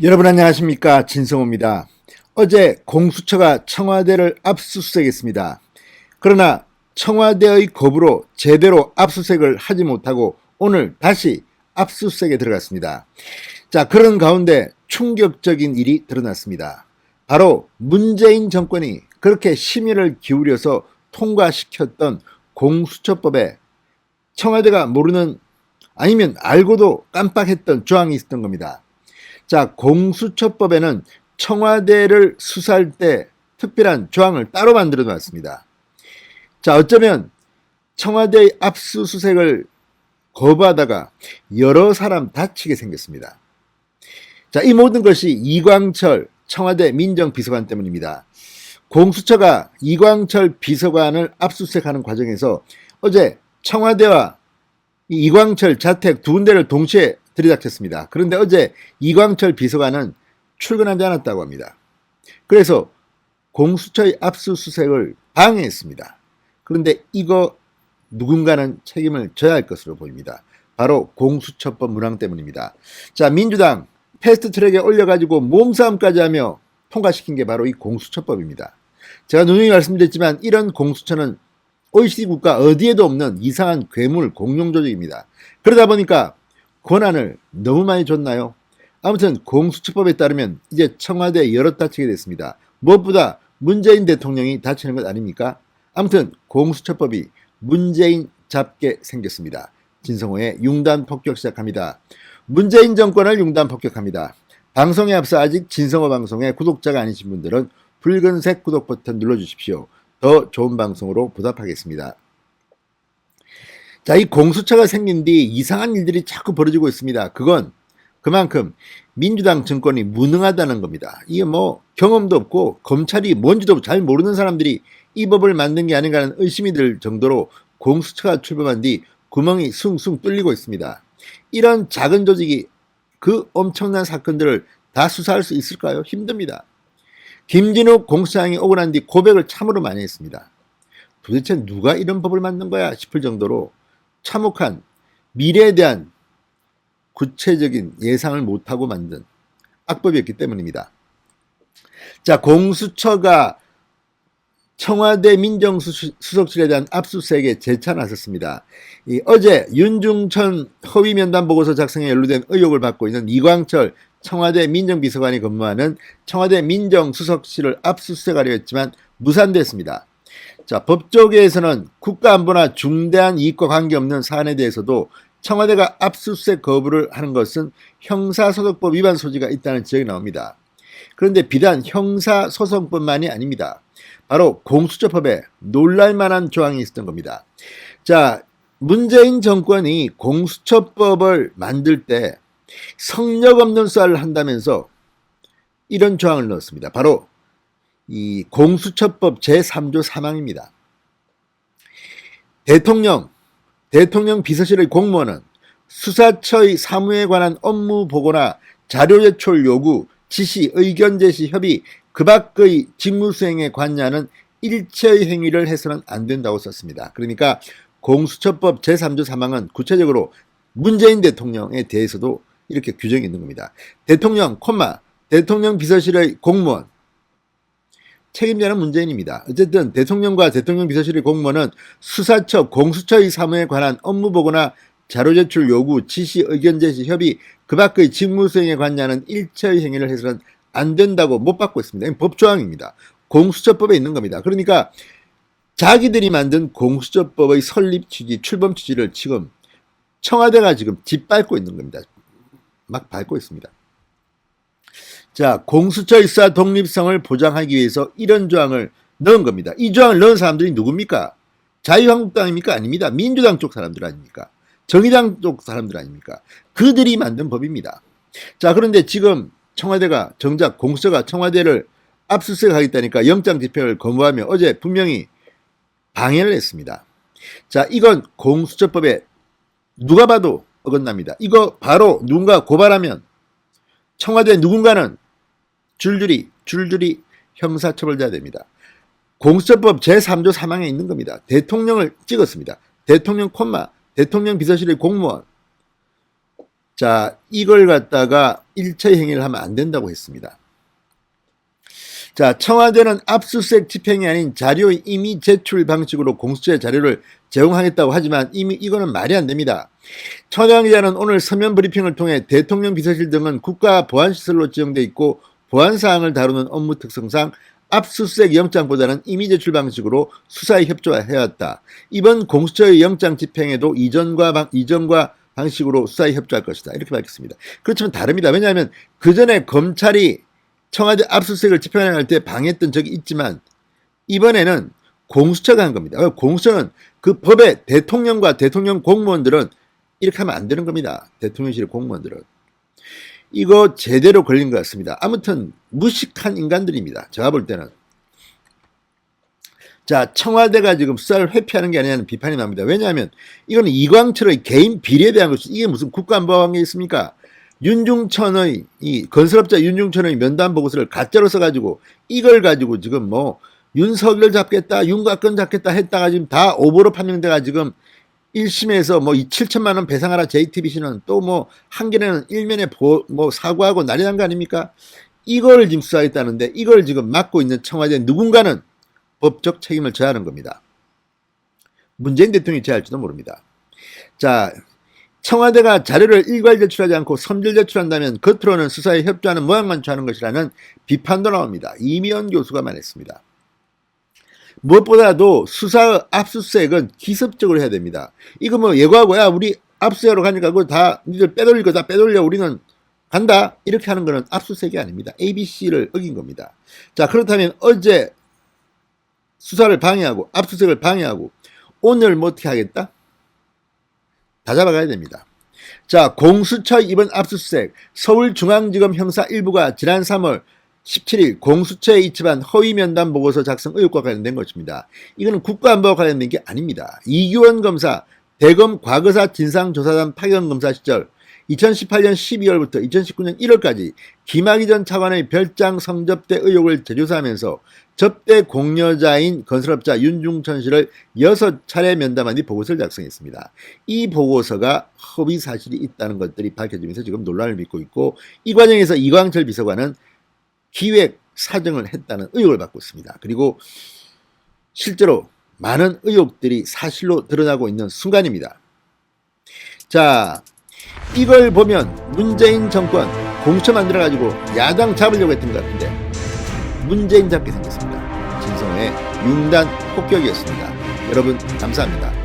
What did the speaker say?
여러분 안녕하십니까, 진성호입니다. 어제 공수처가 청와대를 압수수색했습니다. 그러나 청와대의 거부로 제대로 압수수색을 하지 못하고 오늘 다시 압수수색에 들어갔습니다. 자, 그런 가운데 충격적인 일이 드러났습니다. 바로 문재인 정권이 그렇게 심의를 기울여서 통과시켰던 공수처법에 청와대가 모르는, 아니면 알고도 깜빡했던 조항이 있었던 겁니다. 자, 공수처법에는 청와대를 수사할 때 특별한 조항을 따로 만들어 놨습니다. 자, 어쩌면 청와대의 압수수색을 거부하다가 여러 사람 다치게 생겼습니다. 자, 이 모든 것이 이광철 청와대 민정비서관 때문입니다. 공수처가 이광철 비서관을 압수수색하는 과정에서 어제 청와대와 이광철 자택 두 군데를 동시에 들이닥쳤습니다. 그런데 어제 이광철 비서관은 출근하지 않았다고 합니다. 그래서 공수처의 압수수색을 방해했습니다. 그런데 이거 누군가는 책임을 져야 할 것으로 보입니다. 바로 공수처법 문항 때문입니다. 자, 민주당 패스트트랙에 올려가지고 몸싸움까지 하며 통과시킨 게 바로 이 공수처법입니다. 제가 누누이 말씀드렸지만 이런 공수처는 OECD 국가 어디에도 없는 이상한 괴물 공룡 조직입니다. 그러다 보니까 권한을 너무 많이 줬나요? 아무튼 공수처법에 따르면 이제 청와대에 여럿 다치게 됐습니다. 무엇보다 문재인 대통령이 다치는 것 아닙니까? 아무튼 공수처법이 문재인 잡게 생겼습니다. 진성호의 융단 폭격 시작합니다. 문재인 정권을 융단 폭격합니다. 방송에 앞서 아직 진성호 방송의 구독자가 아니신 분들은 붉은색 구독 버튼 눌러주십시오. 더 좋은 방송으로 보답하겠습니다. 자, 이 공수처가 생긴 뒤 이상한 일들이 자꾸 벌어지고 있습니다. 그건 그만큼 민주당 정권이 무능하다는 겁니다. 이게 뭐 경험도 없고 검찰이 뭔지도 잘 모르는 사람들이 이 법을 만든 게 아닌가 하는 의심이 들 정도로 공수처가 출범한 뒤 구멍이 숭숭 뚫리고 있습니다. 이런 작은 조직이 그 엄청난 사건들을 다 수사할 수 있을까요? 힘듭니다. 김진욱 공수처장이 오고 난 뒤 고백을 참으로 많이 했습니다. 도대체 누가 이런 법을 만든 거야 싶을 정도로 참혹한 미래에 대한 구체적인 예상을 못하고 만든 악법이었기 때문입니다. 자, 공수처가 청와대 민정수석실에 대한 압수수색에 재차 나섰습니다. 어제 윤중천 허위면담 보고서 작성에 연루된 의혹을 받고 있는 이광철 청와대 민정비서관이 근무하는 청와대 민정수석실을 압수수색하려 했지만 무산됐습니다. 자, 법조계에서는 국가안보나 중대한 이익과 관계없는 사안에 대해서도 청와대가 압수수색 거부를 하는 것은 형사소송법 위반 소지가 있다는 지적이 나옵니다. 그런데 비단 형사소송법만이 아닙니다. 바로 공수처법에 놀랄만한 조항이 있었던 겁니다. 자, 문재인 정권이 공수처법을 만들 때 성역 없는 수사를 한다면서 이런 조항을 넣었습니다. 바로 이 공수처법 제3조 3항입니다. 대통령 비서실의 공무원은 수사처의 사무에 관한 업무 보고나 자료 제출 요구, 지시, 의견 제시, 협의, 그 밖의 직무 수행에 관여하는 일체의 행위를 해서는 안 된다고 썼습니다. 그러니까 공수처법 제3조 3항은 구체적으로 문재인 대통령에 대해서도 이렇게 규정이 있는 겁니다. 대통령, 대통령 비서실의 공무원, 책임자는 문재인입니다. 어쨌든 대통령과 대통령 비서실의 공무원은 수사처, 공수처의 사무에 관한 업무 보고나 자료 제출 요구, 지시, 의견 제시, 협의, 그 밖의 직무 수행에 관여하는 일체의 행위를 해서는 안 된다고 못 받고 있습니다. 법조항입니다. 공수처법에 있는 겁니다. 그러니까 자기들이 만든 공수처법의 설립 취지, 출범 취지를 지금 청와대가 지금 짓밟고 있는 겁니다. 막 밟고 있습니다. 자, 공수처의 수사 독립성을 보장하기 위해서 이런 조항을 넣은 겁니다. 이 조항을 넣은 사람들이 누굽니까? 자유한국당입니까? 아닙니다. 민주당 쪽 사람들 아닙니까? 정의당 쪽 사람들 아닙니까? 그들이 만든 법입니다. 자, 그런데 지금 청와대가 정작 공수처가 청와대를 압수수색하겠다니까 영장 집행을 거부하며 어제 분명히 방해를 했습니다. 자, 이건 공수처법에 누가 봐도 어긋납니다. 이거 바로 누군가 고발하면 청와대 누군가는 줄줄이 형사처벌돼야 됩니다. 공수처법 제3조 3항에 있는 겁니다. 대통령을 찍었습니다. 대통령, 대통령 비서실의 공무원, 자, 이걸 갖다가 일체 행위를 하면 안 된다고 했습니다. 자, 청와대는 압수수색 집행이 아닌 자료의 임의 제출 방식으로 공수처에 자료를 제공하겠다고 하지만 이미 이거는 말이 안 됩니다. 청와대 관계자는 오늘 서면 브리핑을 통해 대통령 비서실 등은 국가보안시설로 지정돼 있고 보안사항을 다루는 업무 특성상 압수수색 영장보다는 임의 제출 방식으로 수사에 협조해왔다. 이번 공수처의 영장 집행에도 이전과 방식으로 수사에 협조할 것이다. 이렇게 밝혔습니다. 그렇지만 다릅니다. 왜냐하면 그 전에 검찰이 청와대 압수수색을 집행할 때 방해했던 적이 있지만 이번에는 공수처가 한 겁니다. 공수처는 그 법에 대통령과 대통령 공무원들은 이렇게 하면 안 되는 겁니다. 대통령실 공무원들은. 이거 제대로 걸린 것 같습니다. 아무튼 무식한 인간들입니다. 제가 볼 때는. 자, 청와대가 지금 수사를 회피하는 게 아니냐는 비판이 나옵니다. 왜냐하면 이건 이광철의 개인 비리에 대한 것이 이게 무슨 국가안보와 관계 있습니까? 윤중천의 이 건설업자 윤중천의 면담 보고서를 가짜로 써가지고 이걸 가지고 지금 뭐 윤석열 잡겠다, 윤곽근 잡겠다 했다가 지금 다 오보로 판명돼가 지금 1심에서 뭐 7천만 원 배상하라 JTBC는 또 뭐 한겨레는 일면에 뭐 사과하고 난리 난 거 아닙니까? 이걸 지금 수사했다는데 이걸 지금 맡고 있는 청와대 누군가는 법적 책임을 져야 하는 겁니다. 문재인 대통령이 져야 할지도 모릅니다. 자, 청와대가 자료를 일괄 제출하지 않고 선별 제출한다면 겉으로는 수사에 협조하는 모양만 취하는 것이라는 비판도 나옵니다. 이미연 교수가 말했습니다. 무엇보다도 수사 압수수색은 기습적으로 해야 됩니다. 이거 뭐 예고하고 야 우리 압수수색하러 가니까 그거 다 니들 빼돌릴 거 다 빼돌려 우리는 간다 이렇게 하는 거는 압수수색이 아닙니다. ABC를 어긴 겁니다. 자, 그렇다면 어제 수사를 방해하고 압수수색을 방해하고 오늘 뭐 어떻게 하겠다? 다 잡아가야 됩니다. 자, 공수처 이번 압수수색 서울중앙지검 형사 1부가 지난 3월 17일 공수처에 입첩한 허위 면담 보고서 작성 의혹과 관련된 것입니다. 이거는 국가안보와 관련된 게 아닙니다. 이규원 검사 대검 과거사 진상조사단 파견 검사 시절 2018년 12월부터 2019년 1월까지 김학의 전 차관의 별장 성접대 의혹을 재조사하면서 접대 공여자인 건설업자 윤중천 씨를 6차례 면담한 뒤 보고서를 작성했습니다. 이 보고서가 허위 사실이 있다는 것들이 밝혀지면서 지금 논란을 빚고 있고 이 과정에서 이광철 비서관은 기획 사정을 했다는 의혹을 받고 있습니다. 그리고 실제로 많은 의혹들이 사실로 드러나고 있는 순간입니다. 자, 이걸 보면 문재인 정권 공처 만들어가지고 야당 잡으려고 했던 것 같은데 문재인 잡게 생겼습니다. 진성호의 융단 폭격이었습니다. 여러분 감사합니다.